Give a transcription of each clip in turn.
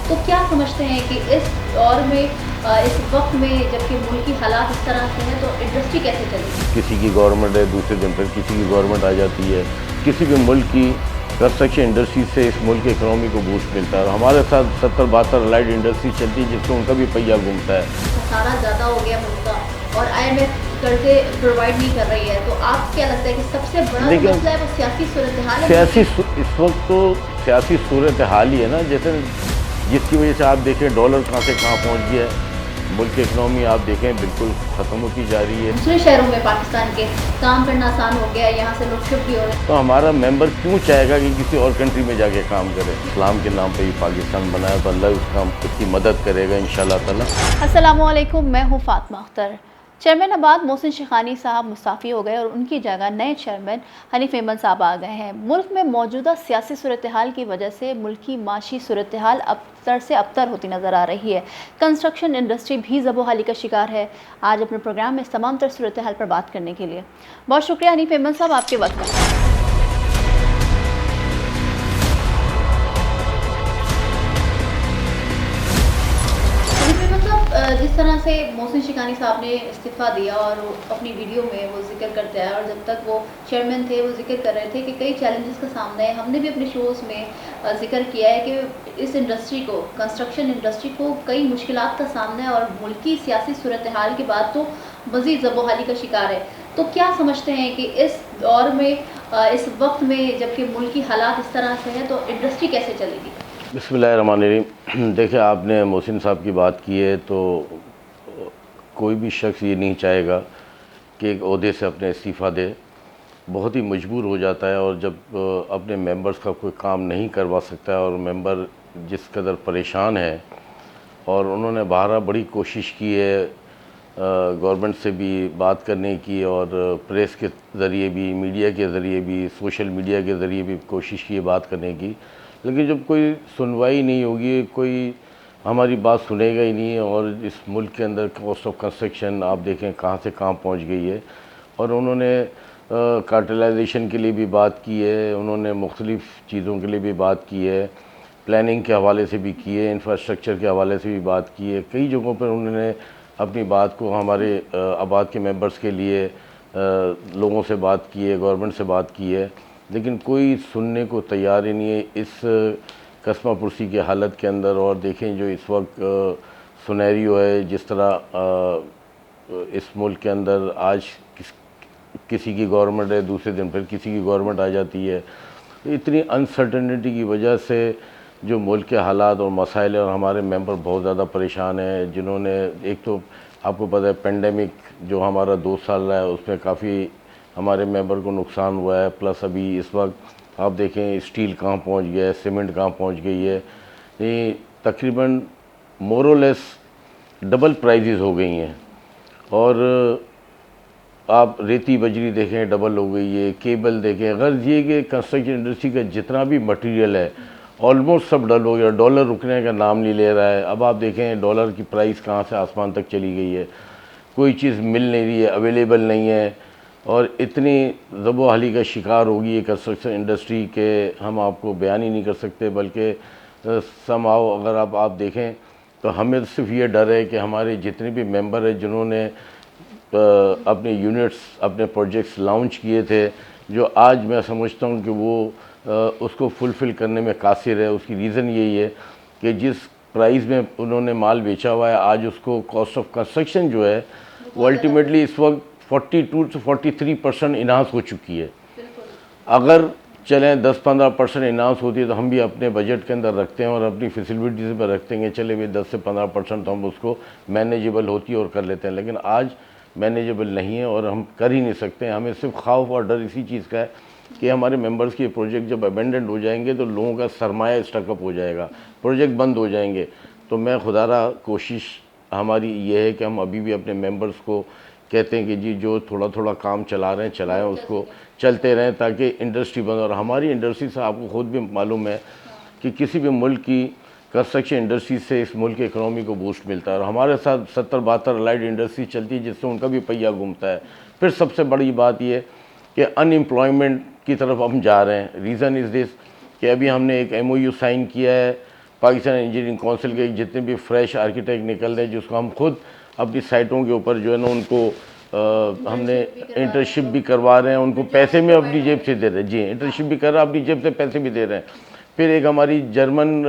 تو کیا سمجھتے ہیں کہ اس دور میں اس وقت میں جبکہ ملکی حالات اس طرح سے ہیں تو انڈسٹری کیسے چلے گی؟ کسی کی گورنمنٹ ہے، دوسرے دن پھر کسی کی گورنمنٹ آ جاتی ہے. کسی بھی ملک کی کنسٹرکشن انڈسٹری سے اس ملک کی اکنامی کو بوسٹ ملتا ہے. اور ہمارے ساتھ 70-72 الائڈ انڈسٹری چلتی ہے جس سے ان کا بھی پہیہ گھومتا ہے. خسارہ زیادہ ہو گیا ملک کا اور IMF قرضے پرووائڈ نہیں کر رہی ہے، تو آپ کیا لگتا ہے کہ سب سے بڑا جو مسئلہ ہے وہ سیاسی صورتحال ہے؟ اس وقت تو سیاسی صورتحال ہی ہے نا، جیسے جس کی وجہ سے آپ دیکھیں ڈالر کہاں سے کہاں پہنچ گیا ہے. ملک کی اکنامی آپ دیکھیں بالکل ختم ہوتی جا رہی ہے. دوسرے شہروں میں پاکستان کے کام کرنا آسان ہو گیا ہے، یہاں سے لوگ شفٹ بھی ہو رہے ہیں. تو ہمارا ممبر کیوں چاہے گا کہ کسی اور کنٹری میں جا کے کام کرے؟ اسلام کے نام پہ ہی پاکستان بنایا تو اللہ اس کی مدد کرے گا انشاءاللہ تعالی. السلام علیکم، میں ہوں فاطمہ اختر. چیئرمین آباد محسن شیخانی صاحب مستعفی ہو گئے اور ان کی جگہ نئے چیئرمین حنیف ایمن صاحب آ گئے ہیں. ملک میں موجودہ سیاسی صورتحال کی وجہ سے ملکی معاشی صورتحال ابتر سے ابتر ہوتی نظر آ رہی ہے. کنسٹرکشن انڈسٹری بھی زب و حالی کا شکار ہے. آج اپنے پروگرام میں اس تمام تر صورتحال پر بات کرنے کے لیے بہت شکریہ حنیف ایمن صاحب آپ کے وقت کا. جس طرح سے محسن شیخانی صاحب نے استعفیٰ دیا اور اپنی ویڈیو میں وہ ذکر کرتے ہیں، اور جب تک وہ چیئرمین تھے وہ ذکر کر رہے تھے کہ کئی چیلنجز کا سامنا ہے. ہم نے بھی اپنے شوز میں ذکر کیا ہے کہ اس انڈسٹری کو، کنسٹرکشن انڈسٹری کو کئی مشکلات کا سامنا ہے اور ملکی سیاسی صورتحال کے بعد تو مزید زب و حالی کا شکار ہے. تو کیا سمجھتے ہیں کہ اس دور میں اس وقت میں جبکہ ملکی حالات اس طرح سے ہیں تو انڈسٹری کیسے چلے گی؟ بسم اللہ الرحمن الرحیم. دیکھیں آپ نے محسن صاحب کی بات کی ہے تو کوئی بھی شخص یہ نہیں چاہے گا کہ ایک عہدے سے اپنے استعفیٰ دے. بہت ہی مجبور ہو جاتا ہے اور جب اپنے ممبرز کا کوئی کام نہیں کروا سکتا ہے اور ممبر جس قدر پریشان ہے، اور انہوں نے بہرحال بڑی کوشش کی ہے گورنمنٹ سے بھی بات کرنے کی اور پریس کے ذریعے بھی، میڈیا کے ذریعے بھی، سوشل میڈیا کے ذریعے بھی کوشش کی ہے بات کرنے کی، لیکن جب کوئی سنوائی نہیں ہوگی، کوئی ہماری بات سنے گا ہی نہیں. اور اس ملک کے اندر کاسٹ آف کنسٹرکشن آپ دیکھیں کہاں سے کہاں پہنچ گئی ہے. اور انہوں نے کارٹلائزیشن کے لیے بھی بات کی ہے، انہوں نے مختلف چیزوں کے لیے بھی بات کی ہے، پلاننگ کے حوالے سے بھی کی ہے، انفراسٹرکچر کے حوالے سے بھی بات کی ہے. کئی جگہوں پر انہوں نے اپنی بات کو ہمارے آباد کے ممبرز کے لیے لوگوں سے بات کی ہے، گورنمنٹ سے بات کی ہے، لیکن کوئی سننے کو تیار ہی نہیں ہے اس قسمہ پرسی کی حالت کے اندر. اور دیکھیں جو اس وقت سنیریو ہے، جس طرح اس ملک کے اندر آج کسی کی گورنمنٹ ہے، دوسرے دن پھر کسی کی گورنمنٹ آ جاتی ہے. اتنی انسرٹنٹی کی وجہ سے جو ملک کے حالات اور مسائل ہیں، اور ہمارے ممبر بہت زیادہ پریشان ہیں، جنہوں نے ایک تو آپ کو پتہ ہے پینڈیمک جو ہمارا 2 سال رہا ہے اس میں کافی ہمارے ممبر کو نقصان ہوا ہے. پلس ابھی اس وقت آپ دیکھیں اسٹیل کہاں پہنچ گیا ہے، سیمنٹ کہاں پہنچ گئی ہے. یہ تقریباً مورلیس ڈبل پرائزز ہو گئی ہیں. اور آپ ریتی بجری دیکھیں ڈبل ہو گئی ہے، کیبل دیکھیں. غرض یہ کہ کنسٹرکشن انڈسٹری کا جتنا بھی مٹیریل ہے آلموسٹ سب ڈل ہو گیا. ڈالر رکنے کا نام نہیں لے رہا ہے. اب آپ دیکھیں ڈالر کی پرائس کہاں سے آسمان تک چلی گئی ہے، کوئی چیز مل نہیں رہی ہے، اویلیبل نہیں ہے. اور اتنی زب و حالی کا شکار ہوگی یہ کنسٹرکشن انڈسٹری کہ ہم آپ کو بیان ہی نہیں کر سکتے. بلکہ سم ہاؤ اگر آپ دیکھیں تو ہمیں صرف یہ ڈر ہے کہ ہمارے جتنے بھی ممبر ہیں جنہوں نے اپنے یونٹس، اپنے پروجیکٹس لانچ کیے تھے، جو آج میں سمجھتا ہوں کہ وہ اس کو فلفل کرنے میں قاصر ہے. اس کی ریزن یہی ہے کہ جس پرائز میں انہوں نے مال بیچا ہوا ہے آج اس کو کاسٹ آف کنسٹرکشن جو ہے وہ الٹیمیٹلی اس وقت 42 سے 43% انہانس ہو چکی ہے. اگر چلیں 10-15% انہانس ہوتی ہے تو ہم بھی اپنے بجٹ کے اندر رکھتے ہیں اور اپنی فیسلٹیز پہ رکھتے ہیں، چلے بھی 10 سے 15% تو ہم اس کو مینیجیبل ہوتی ہے اور کر لیتے ہیں. لیکن آج مینیجیبل نہیں ہے اور ہم کر ہی نہیں سکتے. ہمیں صرف خوف اور ڈر اسی چیز کا ہے کہ ہمارے ممبرز کے پروجیکٹ جب ابینڈنڈ ہو جائیں گے تو لوگوں کا سرمایہ اسٹک اپ ہو جائے گا، پروجیکٹ بند ہو جائیں گے. تو میں خدا را کوشش ہماری یہ ہے کہ ہم ابھی بھی اپنے ممبرز کو کہتے ہیں کہ جی جو تھوڑا تھوڑا کام چلا رہے ہیں چلائیں، اس کو چلتے رہیں تاکہ انڈسٹری بند. اور ہماری انڈسٹری سے آپ کو خود بھی معلوم ہے کہ کسی بھی ملک کی کنسٹرکشن انڈسٹری سے اس ملک کی اکنامی کو بوسٹ ملتا ہے. اور ہمارے ساتھ 70-72 الائڈ انڈسٹری چلتی ہے جس سے ان کا بھی پہیہ گھومتا ہے. پھر سب سے بڑی بات یہ کہ ان امپلائمنٹ کی طرف ہم جا رہے ہیں. ریزن از دس کہ ابھی ہم نے ایک MOU سائن کیا ہے پاکستان انجینئرنگ کونسل کے جتنے بھی فریش آرکیٹیکٹ نکل رہے ہیں جس کو ہم خود اپنی سائٹوں کے اوپر جو ہے نا ان کو ہم نے انٹرنشپ بھی کروا رہے ہیں, ان کو پیسے میں اپنی جیب سے دے رہے ہیں. جی انٹرنشپ بھی کر رہے ہیں, اپنی جیب سے پیسے بھی دے رہے ہیں. پھر ایک ہماری جرمن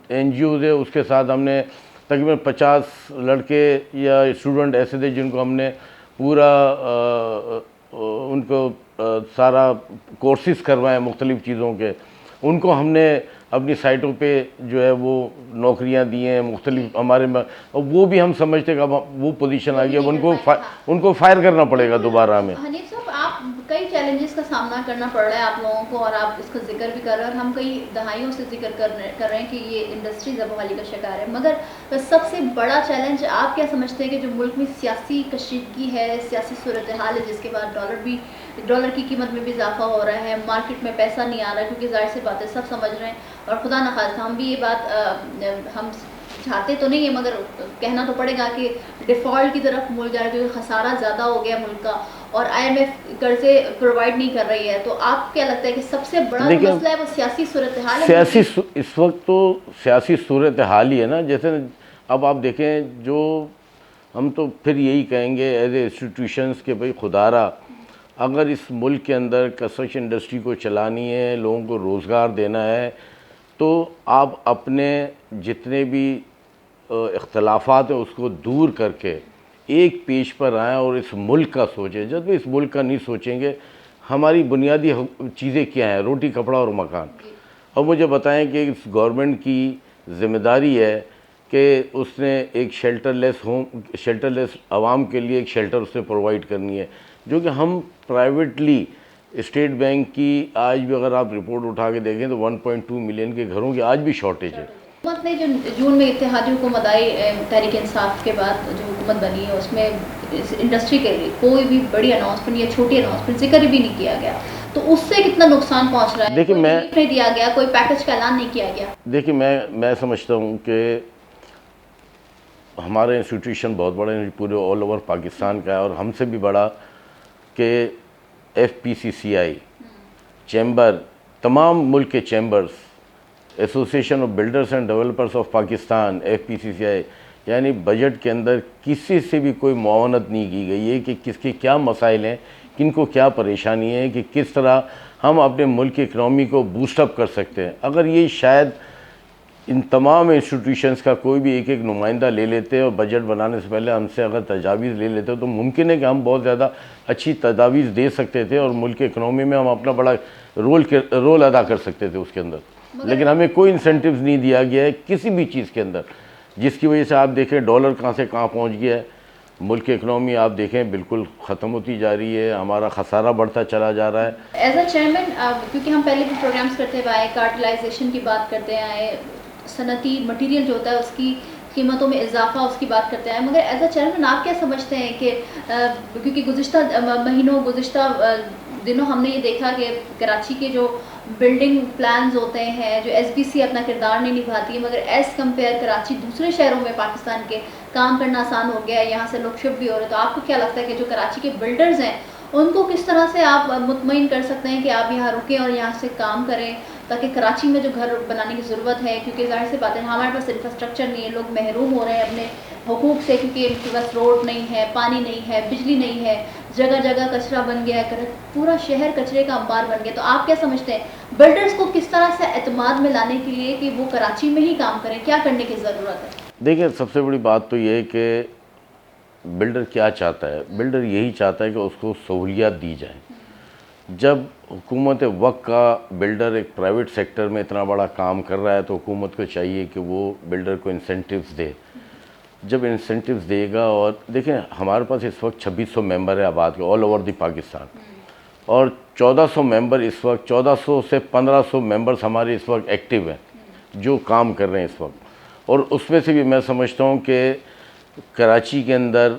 این جی اوز ہے, اس کے ساتھ ہم نے تقریباً 50 لڑکے یا اسٹوڈنٹ ایسے تھے جن کو ہم نے پورا ان کو سارا کورسز کروائے مختلف چیزوں کے. ان کو ہم نے اپنی سائٹوں پہ جو ہے وہ نوکریاں دی ہیں مختلف ہمارے میں, وہ بھی ہم سمجھتے کہ اب وہ پوزیشن آ گئی, اب ان کو فائر کرنا پڑے گا دوبارہ ہمیں. حنیف صاحب, آپ کئی چیلنجز کا سامنا کرنا پڑ رہا ہے آپ لوگوں کو, اور آپ اس کا ذکر بھی کر رہے ہیں, اور ہم کئی دہائیوں سے ذکر کر رہے ہیں کہ یہ انڈسٹری زبحالی کا شکار ہے. مگر سب سے بڑا چیلنج آپ کیا سمجھتے ہیں کہ جو ملک میں سیاسی کشیدگی ہے, سیاسی صورتحال ہے, جس کے بعد ڈالر کی قیمت میں بھی اضافہ ہو رہا ہے, مارکیٹ میں پیسہ نہیں آ رہا ہے, کیونکہ ظاہر سی بات ہے سب سمجھ رہے ہیں, اور خدا نخواستہ ہم بھی یہ بات ہم چاہتے تو نہیں ہے مگر کہنا تو پڑے گا کہ ڈیفالٹ کی طرف ملک جا رہا ہے, کیونکہ خسارہ زیادہ ہو گیا ملک کا, اور آئی ایم ایف قرضے پرووائڈ نہیں کر رہی ہے. تو آپ کیا لگتا ہے کہ سب سے بڑا مسئلہ ہے وہ سیاسی صورتحال ہے؟ اس وقت تو سیاسی صورتحال ہی ہے نا. جیسے اب آپ دیکھیں, جو ہم تو پھر یہی کہیں گے ایز اے انسٹیٹیوشنس کہ بھئی خدارہ اگر اس ملک کے اندر کنسٹرکشن انڈسٹری کو چلانی ہے, لوگوں کو روزگار دینا ہے, تو آپ اپنے جتنے بھی اختلافات ہیں اس کو دور کر کے ایک پیج پر آئیں اور اس ملک کا سوچیں. جب بھی اس ملک کا نہیں سوچیں گے, ہماری بنیادی چیزیں کیا ہیں, روٹی کپڑا اور مکان. اور مجھے بتائیں کہ اس گورنمنٹ کی ذمہ داری ہے کہ اس نے ایک شیلٹر لیس عوام کے لیے ایک شیلٹر اس نے پرووائڈ کرنی ہے, جو کہ ہم پرائیویٹلی اسٹیٹ بینک کی آج بھی اگر آپ رپورٹ اٹھا کے دیکھیں تو 1.2 ملین کے گھروں کی آج بھی شارٹیج ہے. حکومت نے جو جون میں اتحادی حکومت آئی تحریک انصاف کے بعد جو حکومت بنی ہے, اس میں انڈسٹری کے لیے کوئی بھی بڑی اناؤنسمنٹ یا چھوٹی اناؤنسمنٹ ذکر بھی نہیں کیا گیا. تو اس سے کتنا نقصان پہنچ رہا ہے؟ دیکھیں نہیں دیا گیا, کوئی پیکج کا اعلان نہیں کیا گیا. دیکھیں میں سمجھتا ہوں کہ ہمارے انسٹیٹیوشن بہت بڑے ہیں, پورے آل اوور پاکستان کا ہے, اور ہم سے بھی بڑا کہ FPCCI چیمبر, تمام ملک کے chambers, association of builders and developers of Pakistan FPCCI, یعنی بجٹ کے اندر کسی سے بھی کوئی معاونت نہیں کی گئی ہے کہ کس کے کیا مسائل ہیں, کن کو کیا پریشانی ہے, کہ کس طرح ہم اپنے ملک کی اکنامی کو بوسٹ اپ کر سکتے ہیں. اگر یہ شاید ان تمام انسٹیٹیوشنز کا کوئی بھی ایک نمائندہ لے لیتے اور بجٹ بنانے سے پہلے ہم سے اگر تجاویز لے لیتے تو ممکن ہے کہ ہم بہت زیادہ اچھی تجاویز دے سکتے تھے, اور ملک کی اکنامی میں ہم اپنا بڑا رول ادا کر سکتے تھے اس کے اندر. لیکن ہمیں کوئی انسینٹیوز نہیں دیا گیا ہے کسی بھی چیز کے اندر, جس کی وجہ سے آپ دیکھیں ڈالر کہاں سے کہاں پہنچ گیا ہے. ملک کی اکنامی آپ دیکھیں بالکل ختم ہوتی جا رہی ہے, ہمارا خسارہ بڑھتا چلا جا رہا ہے. ایز اے چیئرمین, کیونکہ ہم پہلے بھی پروگرامز کرتے ہوئے آئے, کارٹلائزیشن کی بات کرتے آئے, صنعتی مٹیریل جو ہوتا ہے اس کی قیمتوں میں اضافہ اس کی بات کرتے ہیں, مگر ایز اے چیئرمین آپ کیا سمجھتے ہیں کہ کیونکہ گزشتہ مہینوں گزشتہ دنوں ہم نے یہ دیکھا کہ کراچی کے جو بلڈنگ پلانز ہوتے ہیں, جو SBC اپنا کردار نہیں نبھاتی ہے, مگر ایز کمپیئر کراچی دوسرے شہروں میں پاکستان کے کام کرنا آسان ہو گیا ہے, یہاں سے لوگ شفٹ بھی ہو رہے ہیں. تو آپ کو کیا لگتا ہے کہ جو کراچی کے بلڈرز ہیں ان کو کس طرح سے آپ مطمئن کر سکتے ہیں کہ آپ یہاں رکیں اور یہاں سے کام کریں, تاکہ کراچی میں جو گھر بنانے کی ضرورت ہے, کیونکہ ظاہر سی بات ہے ہمارے پاس انفراسٹرکچر نہیں ہے, لوگ محروم ہو رہے ہیں اپنے حقوق سے, کیونکہ ان کے پاس روڈ نہیں ہے, پانی نہیں ہے, بجلی نہیں ہے, جگہ جگہ کچرا بن گیا ہے, پورا شہر کچرے کا انبار بن گیا. تو آپ کیا سمجھتے ہیں بلڈرز کو کس طرح سے اعتماد میں لانے کے لیے کہ وہ کراچی میں ہی کام کریں, کیا کرنے کی ضرورت ہے؟ دیکھیں سب سے بڑی بات تو یہ ہے کہ بلڈر کیا چاہتا ہے. بلڈر یہی چاہتا ہے کہ اس کو سہولیات دی جائیں. جب حکومت وقت کا بلڈر ایک پرائیویٹ سیکٹر میں اتنا بڑا کام کر رہا ہے تو حکومت کو چاہیے کہ وہ بلڈر کو انسینٹیوز دے. جب انسینٹیوز دے گا, اور دیکھیں ہمارے پاس اس وقت 2600 ممبر ہیں آباد کے آل اوور دی پاکستان, اور 1400 ممبر اس وقت 1400 سے 1500 ممبرز ہمارے اس وقت ایکٹیو ہیں جو کام کر رہے ہیں اس وقت. اور اس میں سے بھی میں سمجھتا ہوں کہ کراچی کے اندر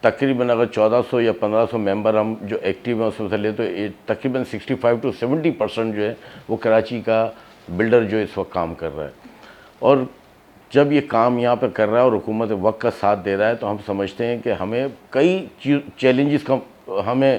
تقریباً اگر 1400 یا 1500 ممبر ہم جو ایکٹیو ہیں اس میں سے لے تو تقریباً 65 to 70% جو ہے وہ کراچی کا بلڈر جو اس وقت کام کر رہا ہے. اور جب یہ کام یہاں پہ کر رہا ہے اور حکومت وقت کا ساتھ دے رہا ہے تو ہم سمجھتے ہیں کہ ہمیں کئی چیلنجز کا ہمیں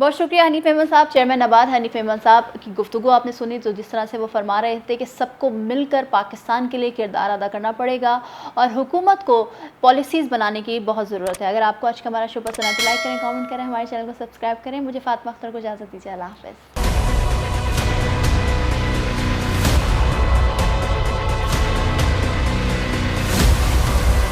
بہت شکریہ حنیف احمد صاحب، چیئرمین نبات حنیف احمد صاحب کی گفتگو آپ نے سنی تو جس طرح سے وہ فرما رہے تھے کہ سب کو مل کر پاکستان کے لیے کردار ادا کرنا پڑے گا اور حکومت کو پالیسیز بنانے کی بہت ضرورت ہے۔ اگر آپ کو آج کا ہمارا شو پسند آئے تو لائک کریں، کامنٹ کریں، ہمارے چینل کو سبسکرائب کریں۔ مجھے فاطمہ اختر کو اجازت دیجیے، اللہ حافظ۔